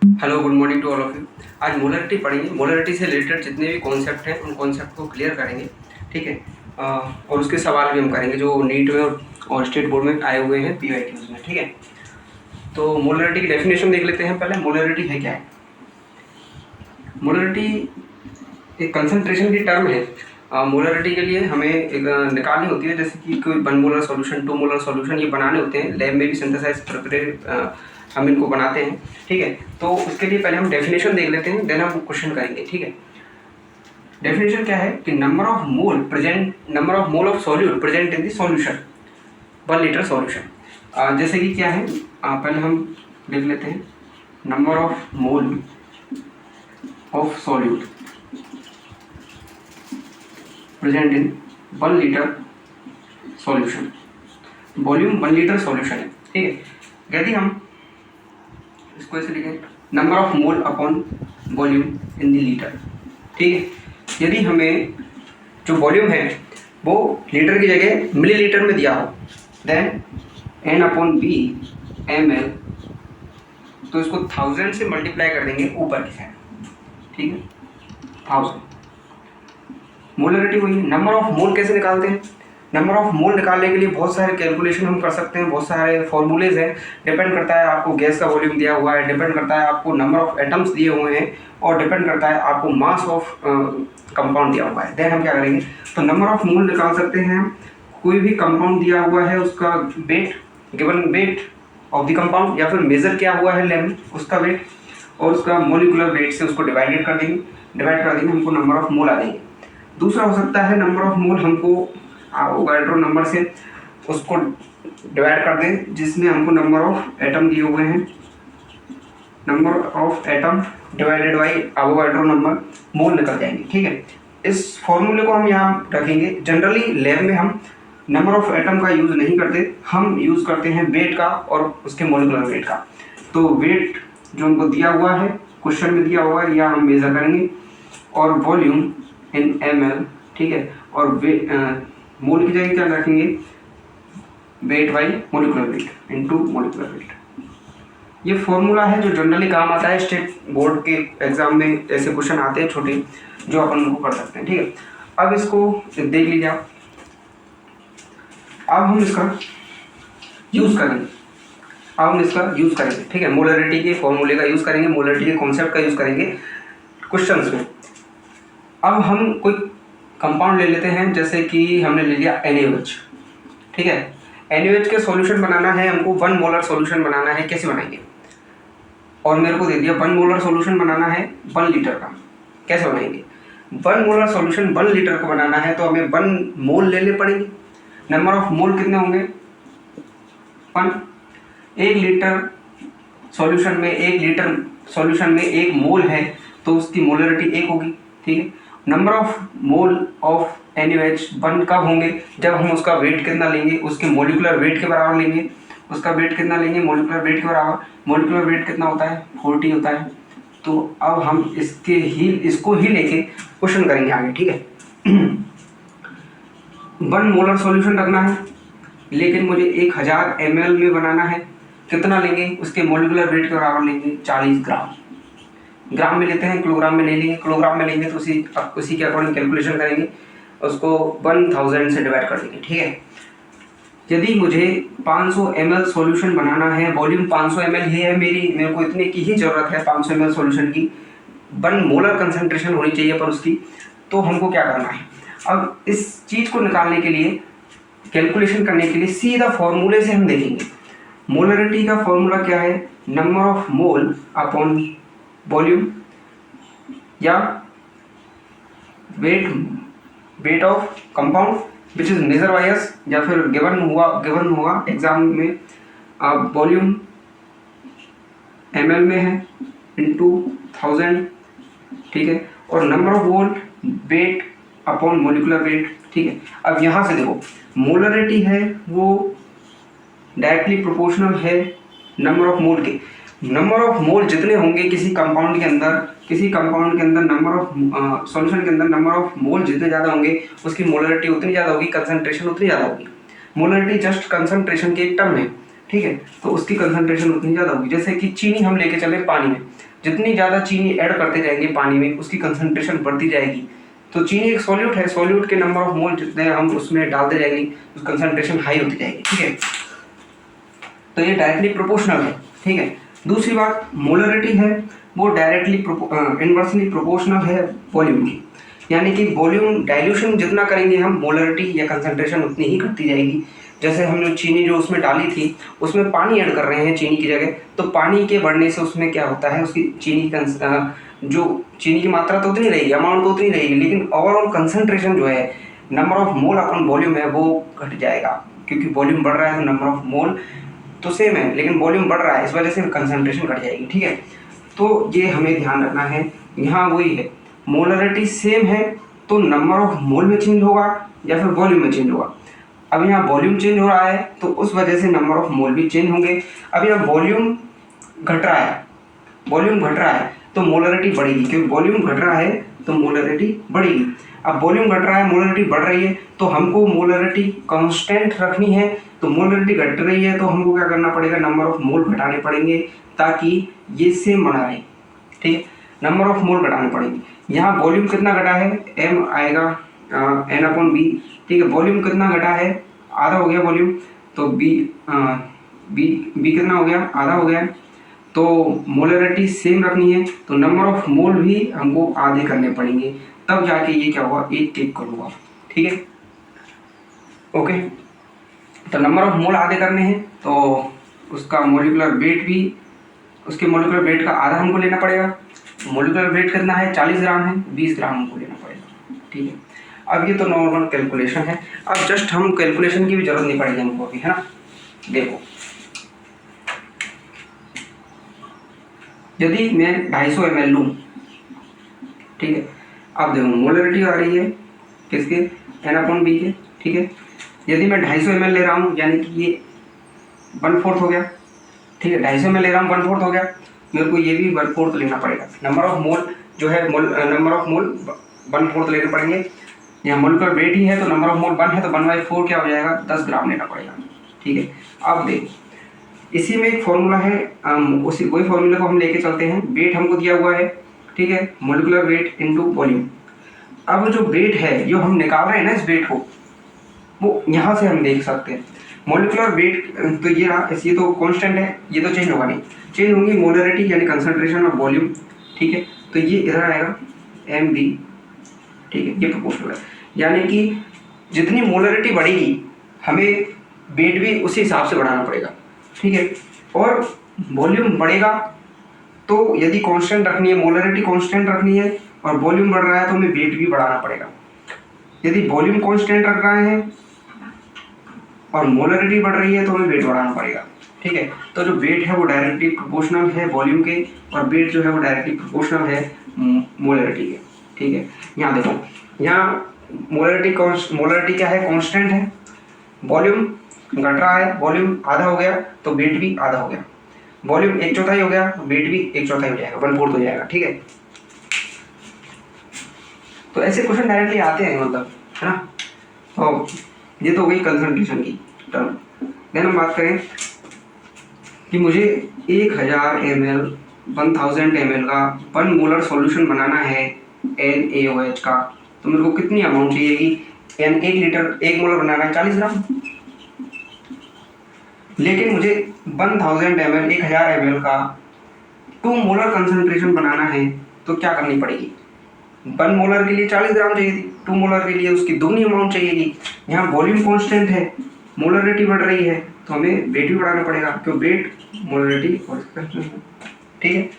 Hello, good morning to all of you. आज molarity पढ़ेंगे। Molarity से रिलेटेड जितने भी कॉन्सेप्ट हैं उन कॉन्सेप्ट को क्लियर करेंगे, ठीक है। और उसके सवाल भी हम करेंगे जो नीट में और स्टेट बोर्ड में आए हुए हैं PYQs में, ठीक है। तो मोलरिटी की डेफिनेशन देख लेते हैं पहले। मोलरिटी है क्या है? मोलरिटी एक कंसंट्रेशन की टर्म है। मोलरिटी के लिए हमें एक निकालनी होती है, जैसे कि कोई 1 मोलर सॉल्यूशन, 2 मोलर सॉल्यूशन ये बनाने होते हैं। लैब में भी सिंथेसाइज प्रिपरेट हम इनको बनाते हैं, ठीक है। तो उसके लिए पहले हम डेफिनेशन देख लेते हैं, देन हम क्वेश्चन करेंगे, ठीक है। डेफिनेशन क्या है कि number of mole of solute present in the solution, 1 litre solution. जैसे कि क्या है, पहले हम लिख लेते हैं number of mole of solute present in 1 litre solution. Volume 1 litre solution है, ठीक है। यदि हम इसको ऐसे लिखें, number of mole upon volume in the litre, ठीक है। यदि हमें जो वॉल्यूम है वो लीटर की जगह मिलीलीटर में दिया हो, then N upon B ml, तो इसको 1000 से मल्टीप्लाई कर देंगे ऊपर की साइड, ठीक है। 1000 मोलरिटी हुई। नंबर ऑफ मोल कैसे निकालते हैं? नंबर ऑफ मोल निकालने के लिए बहुत सारे कैलकुलेशन हम कर सकते हैं, बहुत सारे फॉर्मूलेज हैं। डिपेंड करता है आपको गैस का वॉल्यूम दिया हुआ है, डिपेंड करता है आपको नंबर ऑफ एटम्स दिए हुए हैं, और डिपेंड करता है आपको मास ऑफ कंपाउंड दिया हुआ है। देन हम क्या करेंगे, तो नंबर ऑफ मोल निकाल सकते हैं। कोई भी कंपाउंड दिया हुआ है उसका weight, given weight of the compound, या फिर मेजर किया हुआ है लैब में उसका वेट, और उसका मोलिकुलर वेट से उसको डिवाइड कर देंगे, हमको नंबर ऑफ मोल आ जाएंगे। दूसरा हो सकता है नंबर ऑफ मोल हमको एवोगाड्रो नंबर से उसको डिवाइड कर दें, जिसमें हमको नंबर ऑफ एटम दिए हुए हैं, number of atom divided by Avogadro number, mole निकल जाएंगे, ठीक है। इस फॉर्मूले को हम यहाँ रखेंगे। जनरली लैब में हम नंबर ऑफ एटम का यूज़ नहीं करते, हम यूज़ करते हैं वेट का और उसके मोलिकुलर वेट का। तो वेट जो हमको दिया हुआ है, क्वेश्चन में दिया हुआ है, या हम मेजर करेंगे, और वॉल्यूम इन ml, ठीक है। और मोल की जगह क्या रखेंगे, weight by molecular weight into molecular weight. ये फॉर्मूला है जो जनरली काम आता है स्टेट बोर्ड के एग्जाम में। ऐसे क्वेश्चन आते हैं छोटे जो अपन उनको कर सकते हैं, ठीक है। अब इसको देख लीजिए आप। अब हम इसका यूज करेंगे, ठीक है। मोलरिटी के फॉर्मूले का यूज करेंगे, मोलरिटी के कॉन्सेप्ट का यूज करेंगे क्वेश्चंस में। अब हम कोई कंपाउंड ले लेते हैं, जैसे कि हमने ले लिया NaOH, ठीक है। NaOH के सॉल्यूशन बनाना है हमको, 1 मोलर सॉल्यूशन बनाना है। कैसे बनाएंगे? और मेरे को दे दिया 1 मोलर सॉल्यूशन बनाना है 1 लीटर का। कैसे बनाएंगे? 1 मोलर सॉल्यूशन 1 लीटर का बनाना है तो हमें 1 मोल लेने पड़ेंगे। नंबर ऑफ मोल कितने होंगे? 1। 1 लीटर सॉल्यूशन में 1 मोल है तो उसकी मोलरिटी 1 होगी, ठीक है। Number of mole of NaOH 1 कब होंगे? जब हम उसका वेट कितना लेंगे, उसके मोलिकुलर वेट के बराबर लेंगे। उसका वेट कितना लेंगे? मोलिकुलर वेट के बराबर। मोलिकुलर वेट कितना होता है? 40 होता है। तो अब हम इसको ही लेके क्वेश्चन करेंगे आगे, ठीक है। 1 मोलर सॉल्यूशन रखना है, लेकिन मुझे 1000 ml में बनाना है। कितना लेंगे? उसके मोलिकुलर वेट के बराबर लेंगे, 40 ग्राम। ग्राम में लेते हैं, किलोग्राम में नहीं लेंगे। किलोग्राम में लेंगे तो उसी के अकॉर्डिंग कैलकुलेशन करेंगे, उसको 1000 से डिवाइड कर देंगे, ठीक है। यदि मुझे 500 ml सॉल्यूशन बनाना है, वॉल्यूम 500 ml ही है, मेरे को इतने की ही ज़रूरत है 500 ml सॉल्यूशन की, 1 मोलर कंसंट्रेशन होनी चाहिए पर उसकी, तो हमको क्या करना है? अब इस चीज़ को निकालने के लिए, कैलकुलेशन करने के लिए सीधा फॉर्मूले से हम देखेंगे। मोलरिटी का फॉर्मूला क्या है? Number of mole upon volume, या weight of compound which is measure by us, या फिर गिवन हुआ एग्जाम में, वॉल्यूम ml में है इनटू 1000, ठीक है। और number of mole, wait upon molecular wait, ठीक है। अब यहाँ से देखो, मोलरिटी है वो डायरेक्टली प्रोपोर्शनल है नंबर ऑफ मोल के। नंबर ऑफ मोल जितने होंगे किसी कंपाउंड के अंदर नंबर ऑफ सॉल्यूशन के अंदर नंबर ऑफ मोल जितने ज़्यादा होंगे उसकी मोलरिटी उतनी ज़्यादा होगी, कंसंट्रेशन उतनी ज़्यादा होगी। मोलरिटी जस्ट कंसंट्रेशन की एक टर्म है, ठीक है। तो उसकी कंसंट्रेशन उतनी ज़्यादा होगी। जैसे कि चीनी हम लेके चले पानी में, जितनी ज़्यादा चीनी ऐड करते जाएंगे पानी में उसकी कंसंट्रेशन बढ़ती जाएगी। तो चीनी एक सॉल्यूट है, सॉल्यूट के नंबर ऑफ मोल जितने हम उसमें डालते जाएंगे उस कंसंट्रेशन हाई होती जाएगी। ठीक है, तो ये डायरेक्टली प्रोपोर्शनल है। ठीक है, दूसरी बात मोलरिटी है वो डायरेक्टली इनवर्सली प्रोपोर्शनल है वॉल्यूम की, यानी कि वॉल्यूम डाइल्यूशन जितना करेंगे हम मोलरिटी या कंसंट्रेशन उतनी ही घटती जाएगी। जैसे हमने चीनी जो उसमें डाली थी उसमें पानी ऐड कर रहे हैं चीनी की जगह, तो पानी के बढ़ने से उसमें क्या होता है, उसकी जो चीनी की मात्रा तो उतनी रहेगी, अमाउंट तो उतनी रहेगी, लेकिन ओवरऑल कंसंट्रेशन जो है number of mole upon volume है वो घट जाएगा, क्योंकि वॉल्यूम बढ़ रहा है तो नंबर ऑफ मोल तो सेम है लेकिन वॉल्यूम बढ़ रहा है, इस वजह से कंसंट्रेशन घट जाएगी। ठीक है, तो ये हमें ध्यान रखना है। यहाँ वही है, मोलरिटी सेम है तो नंबर ऑफ मोल में चेंज होगा या फिर वॉल्यूम में चेंज होगा। अब यहाँ वॉल्यूम चेंज हो रहा है तो उस वजह से नंबर ऑफ मोल भी चेंज होंगे। अब यहाँ वॉल्यूम घट रहा है, वॉल्यूम घट रहा है तो मोलरिटी बढ़ेगी, क्योंकि वॉल्यूम घट रहा है तो मोलरिटी बढ़ेगी। अब वॉल्यूम घट रहा है मोलरिटी बढ़ रही है तो हमको मोलरिटी कांस्टेंट रखनी है, तो मोलरिटी घट रही है तो हमको क्या करना पड़ेगा, नंबर ऑफ मोल घटाने पड़ेंगे ताकि ये सेम बना रहे। ठीक है, नंबर ऑफ मोल घटाने पड़ेंगे। यहाँ वॉल्यूम कितना घटा है, एम आएगा एन अपॉन बी। ठीक है, वॉल्यूम कितना घटा है, आधा हो गया वॉल्यूम, तो बी बी कितना हो गया, आधा हो गया। तो मोलरिटी सेम रखनी है तो नंबर ऑफ मोल भी हमको आधे करने पड़ेंगे, तब जाके ये क्या होगा, एक केक होगा। ठीक है, ओके, तो नंबर ऑफ मोल आधे करने हैं तो उसका मोलिकुलर वेट भी, उसके मोलिकुलर वेट का आधा हमको लेना पड़ेगा। मोलिकुलर वेट कितना है, 40 ग्राम है, 20 ग्राम हमको लेना पड़ेगा। ठीक है, अब ये तो नॉर्मल कैलकुलेशन है, अब जस्ट हम कैलकुलेशन की भी जरूरत नहीं पड़ेगी हमको अभी, है ना। देखो यदि मैं 250 ml लूँ, ठीक है, अब देखो मोलरिटी आ रही है किसके, एन अपॉन बी के। ठीक है, यदि मैं 250 ml ले रहा हूँ यानी कि ये 1/4 हो गया। ठीक है, 250 ml ले रहा हूँ 1/4 हो गया, मेरे को ये भी 1/4 लेना पड़ेगा। नंबर ऑफ मोल जो है नंबर ऑफ मोल 1/4 लेने पड़ेंगे। यहाँ मोलिकुलर वेट ही है तो नंबर ऑफ मोल 1 है तो 1/4 क्या हो जाएगा, 10 ग्राम लेना पड़ेगा। ठीक है, अब देखो इसी में एक फॉर्मूला है, उसी वही फॉर्मूले को हम लेके चलते हैं। वेट हमको दिया हुआ है, ठीक है, मोलिकुलर वेट इनटू वॉल्यूम। अब जो वेट है जो हम निकाल रहे हैं ना, इस वेट को वो यहाँ से हम देख सकते हैं। मोलिकुलर वेट तो ये तो कांस्टेंट है, ये तो चेंज होगा नहीं, चेंज होंगी मोलरिटी यानी कंसंट्रेशन और वॉल्यूम। ठीक है, तो ये इधर आएगा एम बी। ठीक है, ये प्रोपोर्शनल है, यानी कि जितनी मोलरिटी बढ़ेगी हमें वेट भी उसी हिसाब से बढ़ाना पड़ेगा। ठीक है, और वॉल्यूम बढ़ेगा तो यदि कांस्टेंट रखनी है, मोलरिटी कांस्टेंट रखनी है और वॉल्यूम बढ़ रहा है तो हमें वेट भी बढ़ाना पड़ेगा। यदि वॉल्यूम कांस्टेंट रख रहे हैं और मोलरिटी बढ़ रही है तो हमें वेट बढ़ाना पड़ेगा। ठीक है, तो जो वेट है वो डायरेक्टली प्रोपोर्शनल है वॉल्यूम के, और वेट जो है वो डायरेक्टली प्रोपोर्शनल है मोलरिटी के। ठीक है, यहाँ देखो, यहाँ मोलरिटी क्या है, कांस्टेंट है, वॉल्यूम घट रहा है, वॉल्यूम आधा हो गया तो वेट भी आधा हो गया, वॉल्यूम 1/4 हो गया, वेट भी 1/4 हो जाएगा, 1/4 हो जाएगा। ठीक है, तो ऐसे क्वेश्चन डायरेक्टली आते हैं, मतलब, है ना। तो ये तो हो गई कंसंट्रेशन की टर्म। देन हम बात करें कि मुझे 1000 ml 1000 ml का 1 मोलर सॉल्यूशन बनाना है NaOH का, तो मेरे को कितनी अमाउंट चाहिएगी, 1 लीटर 1 मोलर बनाना है 40 ग्राम, लेकिन मुझे 1000 ml 1000 ml का 2 मोलर कंसंट्रेशन बनाना है तो क्या करनी पड़ेगी। 1 मोलर के लिए 40 ग्राम चाहिए थी, 2 मोलर के लिए उसकी दोगुनी अमाउंट चाहिएगी। यहाँ वॉल्यूम कांस्टेंट है, मोलरिटी बढ़ रही है तो हमें वेट भी बढ़ाना पड़ेगा, क्यों वेट मोलरिटी और। ठीक है,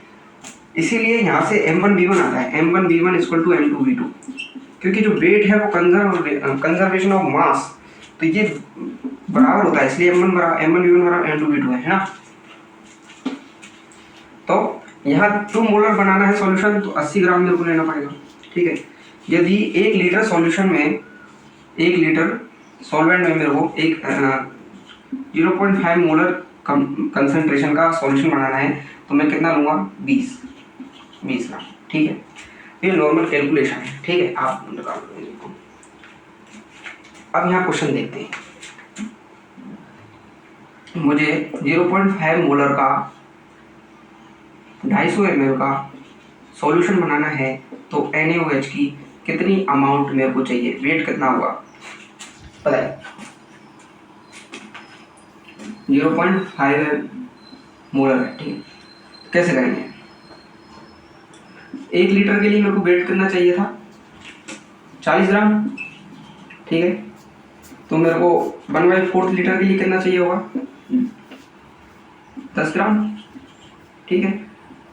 इसीलिए यहाँ से M1V1 आता है, M1V1 = M2V2, क्योंकि जो वेट है वो कंजर्वेशन ऑफ मास, तो ये बराबर होता है, इसलिए M1V1 M2V2 है ना। तो यहाँ 2 मोलर बनाना है सॉल्यूशन तो 80 ग्राम मेरे को लेना पड़ेगा। ठीक है, यदि 1 लीटर सॉल्यूशन में 1 लीटर सॉल्वेंट में मेरे को 0.5 मोलर कंसंट्रेशन का सॉल्यूशन बनाना है तो मैं कितना लूँगा, 20 ग्राम। ठीक है, ये नॉर्मल कैलकुलेशन है। ठीक है, आप निकाल लो इसको। अब यहाँ क्वेश्चन देखते हैं, मुझे 0.5 मोलर का 250 ml का सॉल्यूशन बनाना है तो NaOH की कितनी अमाउंट मेरे को चाहिए, वेट कितना होगा बताइए। 0.5 मोलर है, ठीक है। कैसे करेंगे, 1 लीटर के लिए मेरे को वेट कितना चाहिए था 40 ग्राम, ठीक है। तो मेरे को 1/4 लीटर के लिए कितना चाहिए होगा 10 ग्राम, ठीक है।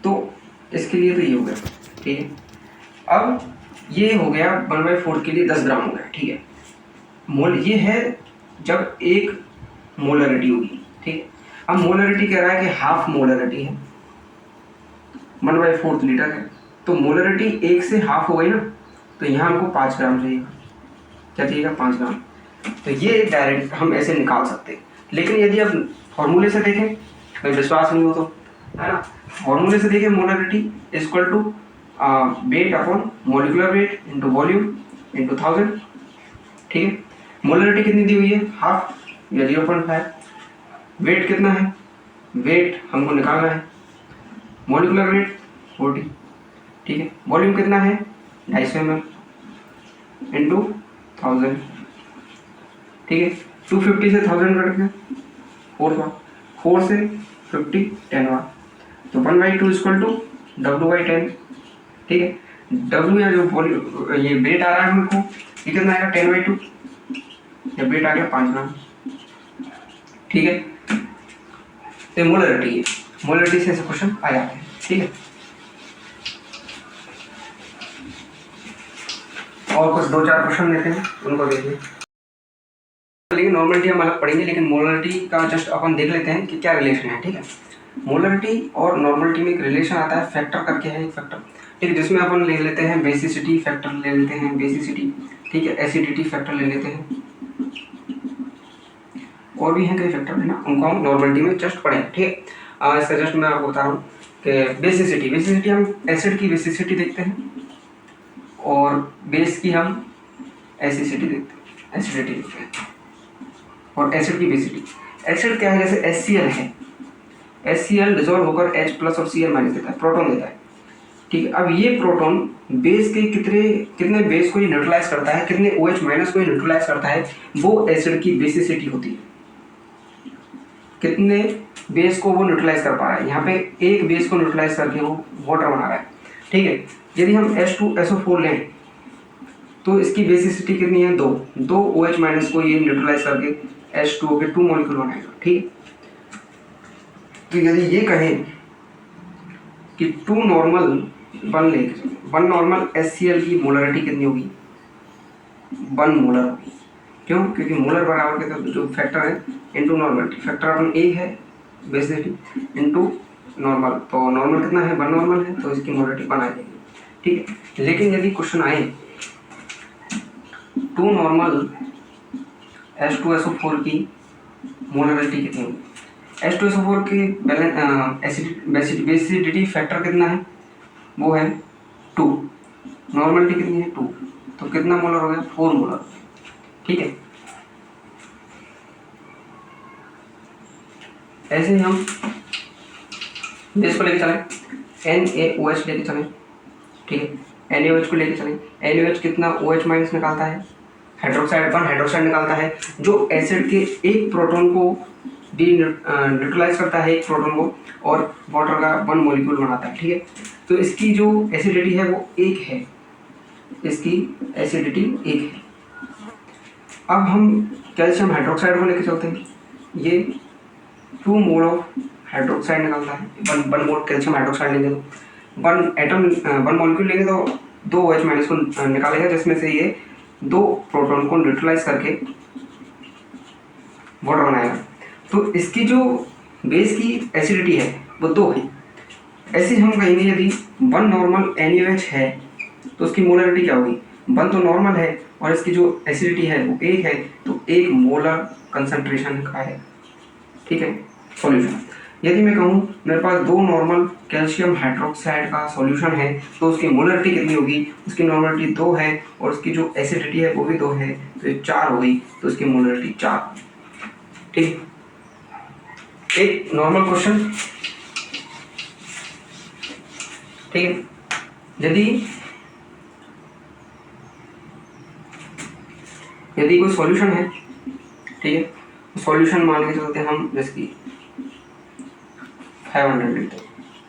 तो इसके लिए तो ये हो गया, ठीक है। अब ये हो गया 1/4 के लिए 10 ग्राम हो गया, ठीक है। मोल ये है जब एक मोलरिटी होगी, ठीक है। अब मोलरिटी कह रहा है कि हाफ मोलरिटी है, 1/4 लीटर है, तो मोलरिटी 1 से हाफ हो गई ना, तो यहाँ हमको 5 ग्राम चाहिएगा। क्या चाहिएगा 5 ग्राम। तो ये डायरेक्ट हम ऐसे निकाल सकते हैं, लेकिन यदि आप फॉर्मूले से देखें, कोई विश्वास नहीं हो तो, है ना, फॉर्मूले से देखें molarity equal to weight upon molecular weight into volume into 1000, ठीक है। मोलरिटी कितनी दी हुई है हाफ या 0.5, वेट कितना है, वेट हमको निकालना है, मोलिकुलर वेट 40, ठीक है। वॉल्यूम कितना है 250 ml इंटू 1000, ठीक है। 250 से 1000 कट गया 4 से 50 10 बार, तो 1/2 इक्वल टू W/10, ठीक है। W या जो वॉल्यूम ये वेट आ रहा है हमको, ये कितना आएगा 10/2, या वेट आ गया 5 ग्राम, ठीक है। तो मोलरिटी है, मोलरिटी से ऐसे क्वेश्चन आ जाते हैं, ठीक है। और कुछ 2-4 क्वेश्चन देते हैं, उनको देखिए। लेकिन नॉर्मलिटी हम अलग पढ़ेंगे, लेकिन मोलरिटी का जस्ट अपन देख लेते हैं कि क्या रिलेशन है, ठीक है। मोलरिटी और नॉर्मलिटी में एक रिलेशन आता है, फैक्टर करके है एक फैक्टर, ठीक है, जिसमें अपन ले लेते हैं बेसिसिटी फैक्टर ले लेते हैं, बेसिसिटी, ठीक है, एसिडिटी फैक्टर ले लेते हैं, और भी हैं कई फैक्टर, है ना, उनको हम नॉर्मलिटी में जस्ट पढ़ेंगे, ठीक है। इसका जस्ट मैं आपको बता रहा हूँ कि बेसिसिटी हम एसिड की बेसिसिटी देखते हैं, और बेस की हम एसिडिटी देखते हैं, एसिडिटी देखते हैं, और एसिड की बेसिसिटी। एसिड क्या है, जैसे HCl है, HCl डिजोल्व होकर H+ और Cl- देता है, प्रोटॉन देता है, ठीक है। अब ये प्रोटॉन बेस के कितने बेस को ये न्यूट्रलाइज करता है, कितने OH- को ये न्यूट्रलाइज करता है, वो एसिड की बेसिसिटी होती है। कितने बेस को वो न्यूट्रलाइज कर पा रहा है, यहाँ पे एक बेस को न्यूट्रलाइज करके वो वाटर बना रहा है, ठीक है। यदि हम H2SO4 लें तो इसकी बेसिसिटी कितनी है 2 OH- को ये न्यूट्रलाइज करके H2O के 2 मॉलिक्यूल बनाएगा, ठीक है। तो यदि ये कहें कि 2 नॉर्मल 1 नॉर्मल HCl की मोलरिटी कितनी होगी 1 मोलर होगी, क्यों, क्योंकि मोलर बराबर के तो जो फैक्टर है इनटू नॉर्मलिटी, फैक्टर अपन एक है बेसिसिटी इनटू नॉर्मल, तो नॉर्मल कितना है 1 नॉर्मल है, तो इसकी मोलरिटी 1 आ जाएगी, ठीक है। लेकिन यदि क्वेश्चन आए 2 नॉर्मल H2SO4 की मोलरिटी कितनी होगी, H2SO4 की बेसिसिटी फैक्टर कितना है, वो है 2, नॉर्मलिटी कितनी है 2, तो कितना मोलर हो गया 4 मोलर, ठीक है। ऐसे ही हम बेस को लेके चलें, NaOH लेके चलें, ठीक है, NaOH को लेके चलें, NaOH कितना OH- निकालता है, हाइड्रोक्साइड 1 हाइड्रोक्साइड निकालता है, जो एसिड के एक प्रोटॉन को न्यूट्रलाइज करता है, एक प्रोटॉन को, और वाटर का 1 मॉलिक्यूल बनाता है, ठीक है। तो इसकी जो एसिडिटी है वो 1 है, इसकी एसिडिटी 1 है। अब हम कैल्शियम हाइड्रोक्साइड को लेके चलते हैं, ये 2 मोल ऑफ हाइड्रोक्साइड निकालता है, 1 मोल कैल्शियम हाइड्रोक्साइड लेंगे तो 1 मॉलिक्यूल लेंगे तो 2 OH- को निकालेगा, जिसमें से ये 2 प्रोटॉन को न्यूट्रलाइज करके वाटर बनाएगा। तो इसकी जो बेस की एसिडिटी है वो 2 है। ऐसे हम कहेंगे यदि 1 नॉर्मल NaOH है तो उसकी मोलरिटी क्या होगी, 1 तो नॉर्मल है और इसकी जो एसिडिटी है वो 1 है, तो 1 मोलर कंसंट्रेशन का है, ठीक है, सॉल्यूशन। यदि मैं कहूँ मेरे पास 2 नॉर्मल कैल्शियम हाइड्रोक्साइड का सॉल्यूशन है तो उसकी मोलरिटी कितनी होगी, उसकी मोलरिटी 2 है और उसकी जो एसिडिटी है वो भी 2 है, तो ये 4 हो गई, तो उसकी मोलरिटी 4, ठीक। एक नॉर्मल क्वेश्चन, ठीक है। यदि कोई सॉल्यूशन है, ठीक है, सॉल्यूशन मान के चलते हैं हम, जैसे कि 500 लीटर,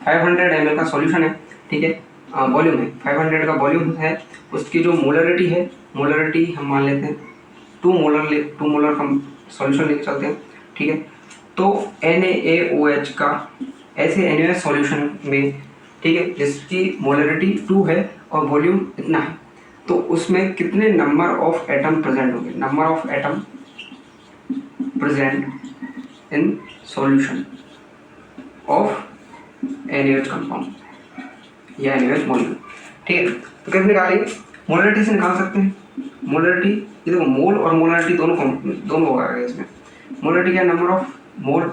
500 ml का सॉल्यूशन है, ठीक है, वॉल्यूम है 500 का वॉल्यूम है, उसकी जो मोलरिटी है, मोलरिटी हम मान लेते हैं 2 मोलर हम सॉल्यूशन लेके चलते हैं, ठीक है। तो NaOH का ऐसे NaOH सॉल्यूशन में, ठीक है, जिसकी मोलरिटी 2 है और वॉल्यूम इतना है, तो उसमें कितने नंबर ऑफ एटम प्रेजेंट होंगे, number of atom present in solution of NaOH compound या NaOH मॉलिक्यूल, ठीक है। तो कैसे निकालेंगे, मोलरिटी से निकाल सकते हैं। मोलरिटी, ये देखो मोल और मोलरिटी दोनों होगा इसमें। मोलरिटी क्या, number of mole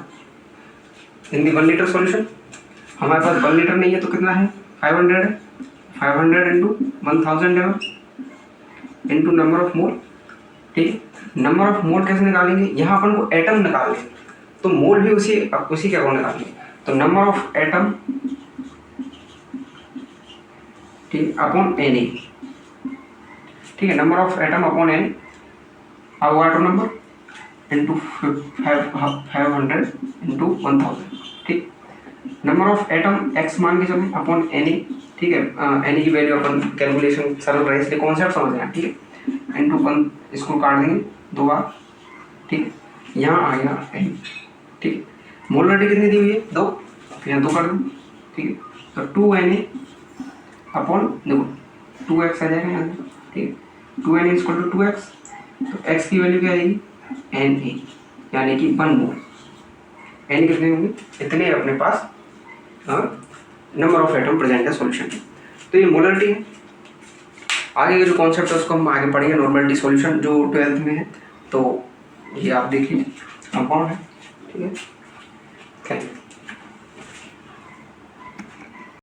in the 1 litre solution. हमारे पास 1 लीटर नहीं है तो कितना है, 500 है, 500 into 1000 level into number of मोल, ठीक है। नंबर ऑफ मोल कैसे निकालेंगे, यहाँ अपन को एटम निकालने, तो मोल भी उसी के अकॉर्डिंग निकालेंगे। तो नंबर ऑफ एटम, ठीक, अपॉन Na, ठीक है, number of atom upon N, Avogadro number into 500 into 1000, ठीक। नंबर ऑफ एटम x मान के चलें अपॉन Na, ठीक है, Na की वैल्यू अपन कैलकुलेशन सरल रहे इसलिए कॉन्सेप्ट समझ रहे हैं, ठीक है, इंटू 1, इसको काट देंगे 2 बार, ठीक है, यहाँ आ गया N, ठीक है। मोलरिटी कितनी दी हुई है, 2, तो यहाँ 2 कर दूँ, ठीक है। तो 2Na अपॉन, देखो 2x आ जाएगा यहाँ, ठीक है, 2Na इक्वल टू 2x, तो x की वैल्यू क्या आएगी, Na, यानी कि 1 मोल। N कितने होंगे, इतने अपने पास नंबर ऑफ एटम प्रेजेंट है सॉल्यूशन में। तो ये मोलरिटी है। आगे का जो कॉन्सेप्ट है उसको हम आगे पढ़ेंगे, नॉर्मलिटी सॉल्यूशन जो 12th में है, तो ये आप देखिए कंपाउंड है, ठीक है।